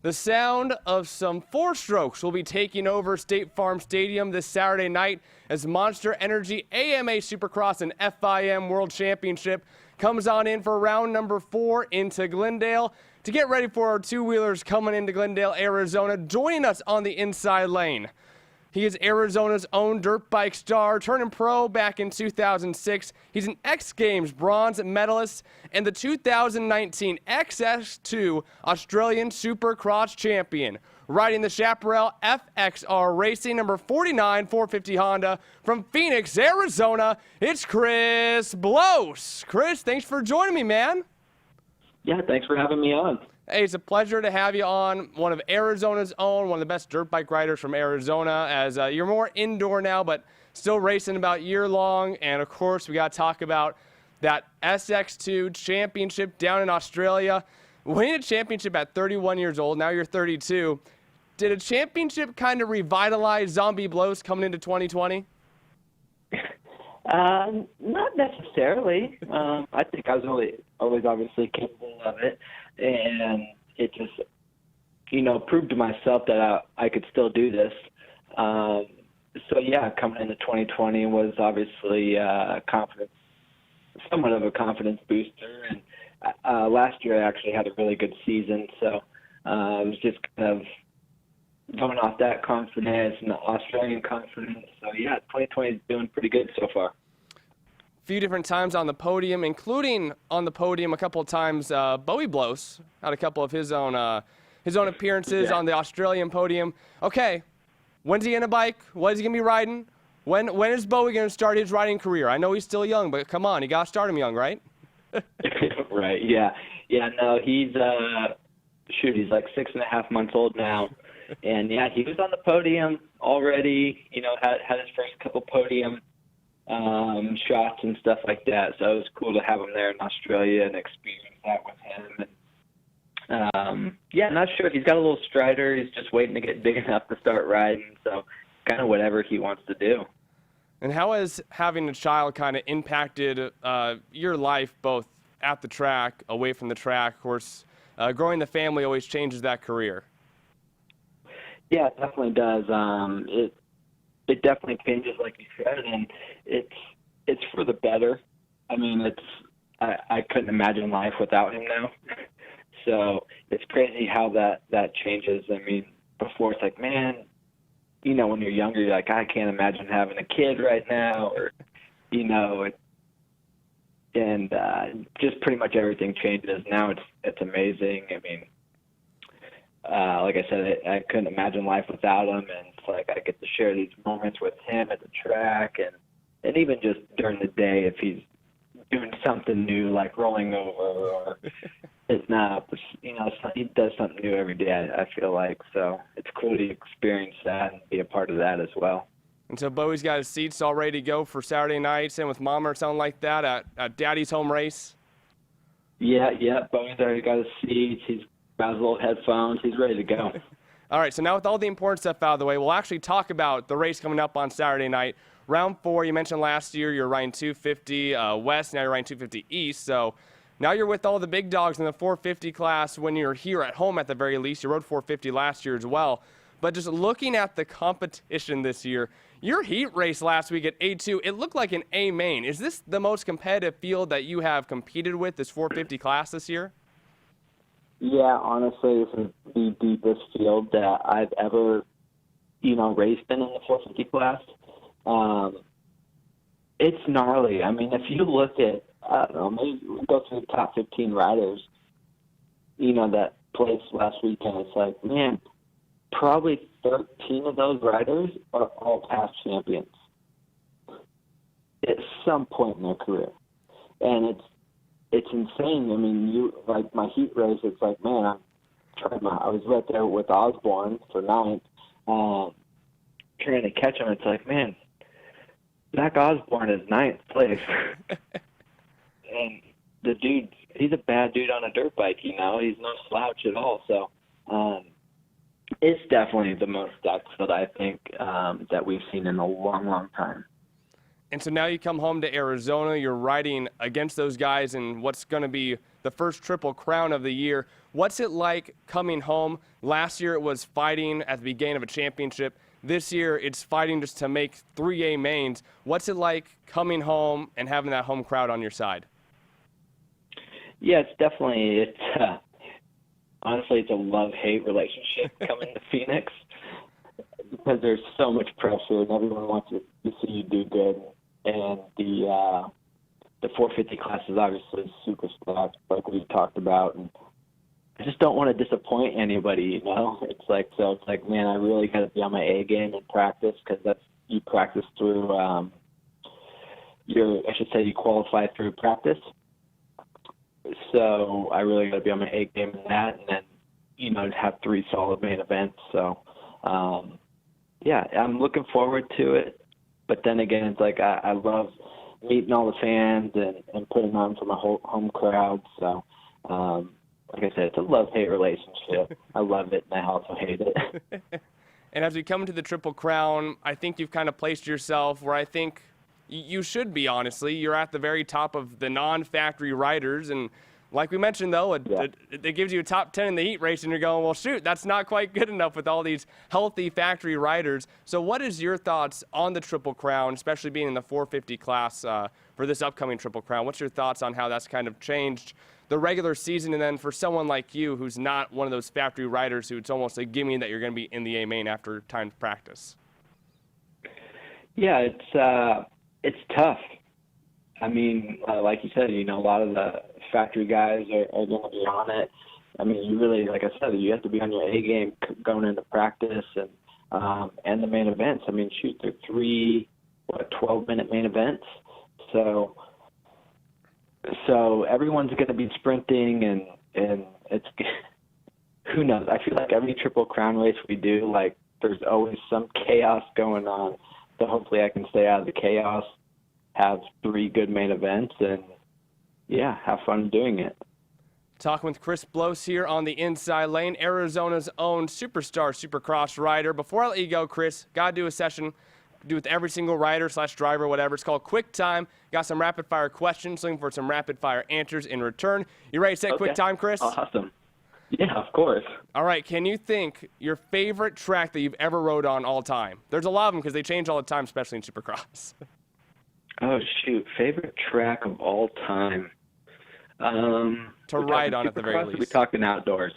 The sound of some four-strokes will be taking over State Farm Stadium this Saturday night as Monster Energy AMA Supercross and FIM World Championship comes on in for round number 4 into Glendale. To get ready for our two-wheelers coming into Glendale, Arizona, joining us on the inside lane. He is Arizona's own dirt bike star, turning pro back in 2006. He's an X Games bronze medalist and the 2019 SX2 Australian Supercross Champion. Riding the Chaparral FXR Racing number 49 450 Honda from Phoenix, Arizona, it's Chris Blose. Chris, thanks for joining me, man. Yeah, thanks for having me on. Hey, it's a pleasure to have you on. One of Arizona's own, one of the best dirt bike riders from Arizona, as you're more indoor now, but still racing about year-long. And, of course, we got to talk about that SX2 championship down in Australia. Winning a championship at 31 years old, now you're 32. Did a championship kind of revitalize Zombie Blose coming into 2020? Not necessarily. I think I was always obviously capable of it, and it just, proved to myself that I could still do this. So yeah, coming into 2020 was obviously somewhat of a confidence booster, and last year I actually had a really good season, so it was just kind of going off that confidence and the Australian confidence. So yeah, 2020 is doing pretty good so far. Few different times on the podium, including on the podium a couple of times. Bowie Blose had a couple of his own appearances on the Australian podium. Okay, when's he gonna bike? What is he gonna be riding? When is Bowie gonna start his riding career? I know he's still young, but come on, you gotta start him young, right? Right. Yeah. No, he's he's like 6.5 months old now, and yeah, he was on the podium already. Had his first couple podium shots and stuff like that. So it was cool to have him there in Australia and experience that with him. And not sure. He's your a little strider. He's just waiting to get big enough to start riding. So kind of whatever he wants to do. And how has having a child kind of impacted your life, both at the track, away from the track? Of course, growing the family always changes that career. Yeah, it definitely does. It definitely changes, like you said, and it's for the better. I mean, I couldn't imagine life without him now. So it's crazy how that changes. I mean, before it's like, man, when you're younger, you're like, I can't imagine having a kid right now, or and just pretty much everything changes. Now it's amazing. I mean, like I said, I couldn't imagine life without him, and it's like I get to share these moments with him at the track, and even just during the day if he's doing something new, like rolling over or hitting up, he does something new every day, I feel like. So it's cool to experience that and be a part of that as well. And so Bowie's got his seats all ready to go for Saturday night, same with Mama or something like that at Daddy's home race? Yeah, Bowie's already got his seats. He's got his little headphones. He's ready to go. All right, so now with all the important stuff out of the way, we'll actually talk about the race coming up on Saturday night. Round 4, you mentioned last year you're riding 250 West, now you're riding 250 East. So now you're with all the big dogs in the 450 class when you're here at home at the very least. You rode 450 last year as well. But just looking at the competition this year, your heat race last week at A2, it looked like an A main. Is this the most competitive field that you have competed with, this 450 class this year? Yeah, honestly, this is the deepest field that I've ever, raced in the 450 class. It's gnarly. I mean, if you look at, I don't know, maybe we go through the top 15 riders, that placed last weekend, it's like, man, probably 13 of those riders are all past champions at some point in their career. And it's insane. I mean, like my heat race, it's like, man, I was right there with Osborne for 9th, trying to catch him. It's like, man, Zach Osborne is 9th place. And the dude, he's a bad dude on a dirt bike, He's no slouch at all. So it's definitely the most stacked field, I think, that we've seen in a long, long time. And so now you come home to Arizona, you're riding against those guys in what's going to be the first Triple Crown of the year. What's it like coming home? Last year it was fighting at the beginning of a championship. This year it's fighting just to make 3A mains. What's it like coming home and having that home crowd on your side? Yeah, honestly, it's a love-hate relationship coming to Phoenix because there's so much pressure and everyone wants to see you do good. And the 450 class is obviously super stacked, like we've talked about. And I just don't want to disappoint anybody, you know? It's like, man, I really got to be on my A game in practice because you practice through you qualify through practice. So I really got to be on my A game in that, and then, you know, have 3 solid main events. So, yeah, I'm looking forward to it. But then again, it's like I love meeting all the fans and putting on for my whole home crowd. So, like I said, it's a love-hate relationship. I love it, and I also hate it. And as we come to the Triple Crown, I think you've kind of placed yourself where I think you should be, honestly. You're at the very top of the non-factory riders, and like we mentioned, though, it gives you a top 10 in the heat race, and you're going, well, shoot, that's not quite good enough with all these healthy factory riders. So what is your thoughts on the Triple Crown, especially being in the 450 class for this upcoming Triple Crown? What's your thoughts on how that's kind of changed the regular season, and then for someone like you who's not one of those factory riders who it's almost a gimme that you're going to be in the A main after time of practice? Yeah, it's tough. I mean, like you said, you know, a lot of the factory guys are going to be on it. I mean, you really, like I said, you have to be on your A game going into practice and the main events. I mean, shoot, they're 12-minute main events. So everyone's going to be sprinting, and it's who knows? I feel like every Triple Crown race we do, like, there's always some chaos going on. So hopefully I can stay out of the chaos, have 3 good main events, and, yeah, have fun doing it. Talking with Chris Blose here on the Inside Lane, Arizona's own superstar Supercross rider. Before I let you go, Chris, got to do a session, do with every single rider / driver, whatever. It's called Quick Time. Got some rapid-fire questions, looking for some rapid-fire answers in return. You ready to set Quick Time, Chris? Awesome. Yeah, of course. All right, can you think your favorite track that you've ever rode on all time? There's a lot of them because they change all the time, especially in Supercross. Oh, shoot. Favorite track of all time? To ride on at the very least. We're talking outdoors.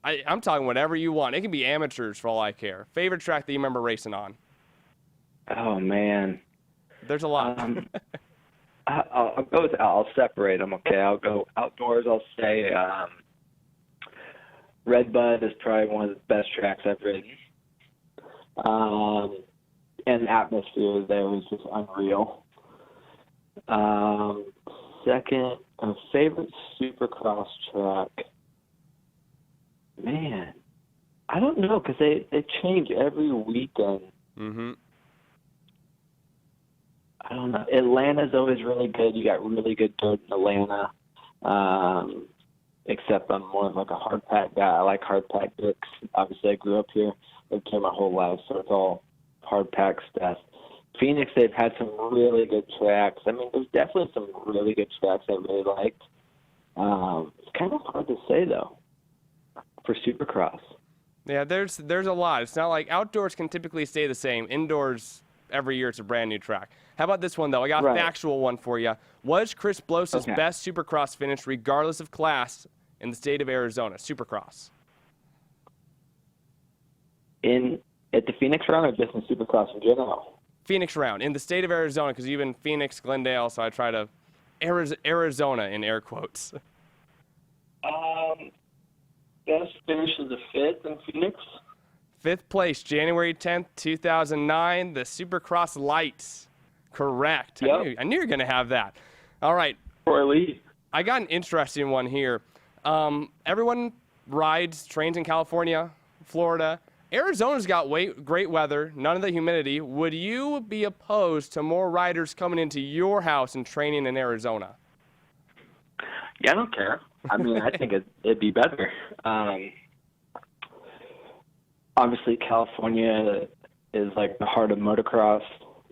I'm talking whatever you want. It can be amateurs for all I care. Favorite track that you remember racing on? Oh, man. There's a lot. I'll separate them, okay? I'll go outdoors. I'll say Redbud is probably one of the best tracks I've ridden. And the atmosphere there was just unreal. Second, a favorite Supercross track. Man, I don't know because they change every weekend. Mm-hmm. I don't know. Atlanta's always really good. You got really good dirt in Atlanta. Except I'm more of like a hard pack guy. I like hard pack dirt. Obviously, I grew up here, lived here my whole life, so it's all hard pack stuff. Phoenix, they've had some really good tracks. I mean, there's definitely some really good tracks I really liked. It's kind of hard to say, though, for Supercross. Yeah, there's a lot. It's not like outdoors can typically stay the same. Indoors, every year it's a brand new track. How about this one, though? I got a factual one for you. Was Chris Blose's best Supercross finish, regardless of class, in the state of Arizona, Supercross? At the Phoenix round or just in Supercross in general? Phoenix round, in the state of Arizona, because you've been Phoenix, Glendale, so I try to Arizona in air quotes. Best finish is the 5th in Phoenix. 5th place, January 10th, 2009, the Supercross Lights. Correct. Yep. I knew you were going to have that. All right. For a lead. I got an interesting one here. Everyone trains in California, Florida. Arizona's got great weather, none of the humidity. Would you be opposed to more riders coming into your house and training in Arizona? Yeah, I don't care. I mean, I think it'd be better. Obviously, California is like the heart of motocross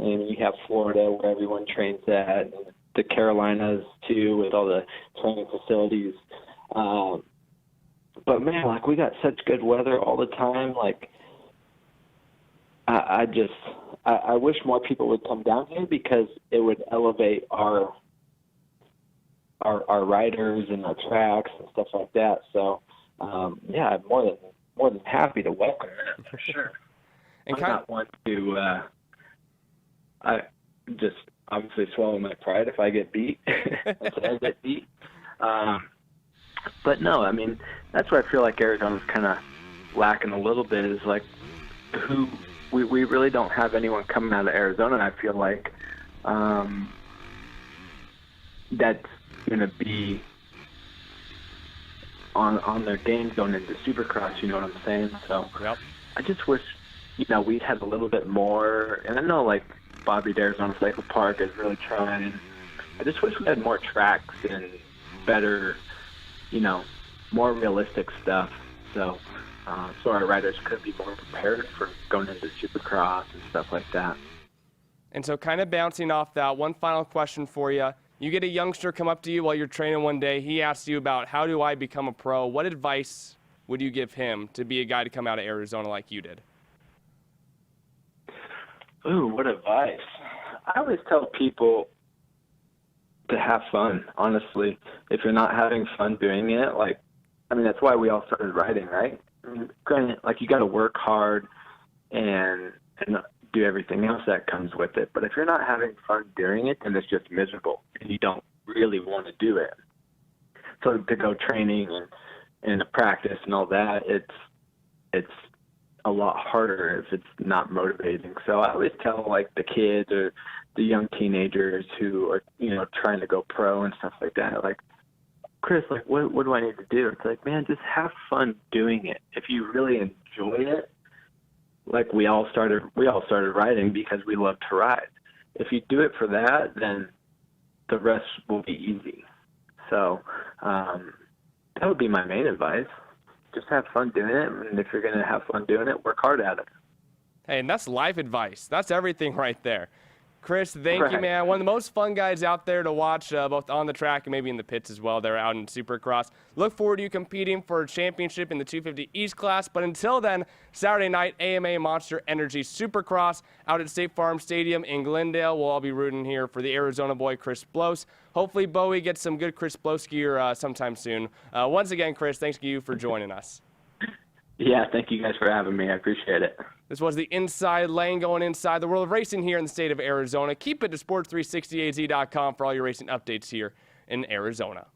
and you have Florida where everyone trains at, and the Carolinas too with all the training facilities. But man, like, we got such good weather all the time. Like, I wish more people would come down here because it would elevate our riders and our tracks and stuff like that. So, yeah, I'm more than happy to welcome that for sure. And I'm not one to I just obviously swallow my pride if I get beat. If I get beat. But no, I mean, that's where I feel like Arizona's kind of lacking a little bit, is like we really don't have anyone coming out of Arizona. I feel like that's going to be on their game going into Supercross, you know what I'm saying? So yep. I just wish, we'd had a little bit more. And I know, like, Bobby at Arizona Cycle Park is really trying. I just wish we had more tracks and better, more realistic stuff. So our riders could be more prepared for going into Supercross and stuff like that. And so kind of bouncing off that, one final question for you. You get a youngster come up to you while you're training one day. He asks you about, how do I become a pro? What advice would you give him to be a guy to come out of Arizona like you did? Ooh, what advice? I always tell people to have fun, honestly. If you're not having fun doing it, that's why we all started riding, right? I mean, granted, you got to work hard and do everything else that comes with it. But if you're not having fun doing it, then it's just miserable, and you don't really want to do it. So to go training and to practice and all that, it's a lot harder if it's not motivating. So I always tell, the kids or the young teenagers who are, trying to go pro and stuff like that, Chris, what do I need to do? It's like, man, just have fun doing it. If you really enjoy it, we all started riding because we love to ride. If you do it for that, then the rest will be easy. So that would be my main advice. Just have fun doing it, and if you're going to have fun doing it, work hard at it. Hey, and that's life advice. That's everything right there. Chris, thank you, man. One of the most fun guys out there to watch, both on the track and maybe in the pits as well. They're out in Supercross. Look forward to you competing for a championship in the 250 East class. But until then, Saturday night, AMA Monster Energy Supercross out at State Farm Stadium in Glendale. We'll all be rooting here for the Arizona boy, Chris Blose. Hopefully, Bowie gets some good Chris Blose gear sometime soon. Once again, Chris, thanks to you for joining us. Yeah, thank you guys for having me. I appreciate it. This was the Inside Lane going inside the world of racing here in the state of Arizona. Keep it to sports360az.com for all your racing updates here in Arizona.